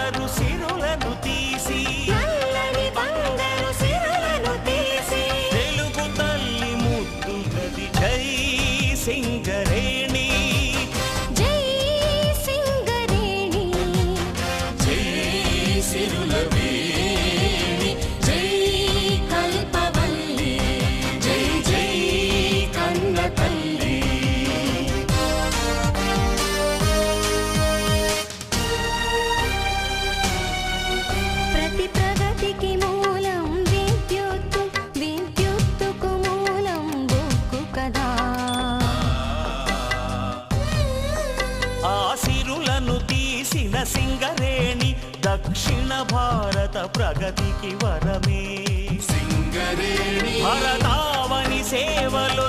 బంగారు సిరులను తీసి తెలుగు తల్లి ముద్దుగది జై సింగరేణి జై సింగరేణి జై సిరులవేణి జై కల్పవల్లి జై జై కన్న తల్లి. ప్రతి ప్రగతికి మూలం విద్యుత్తు, విద్యుత్తుకు మూలం బొగ్గు కదా. ఆ సిరులను తీసిన సింగరేణి దక్షిణ భారత ప్రగతికి వరమే. సింగరేణి భరతావని సేవలో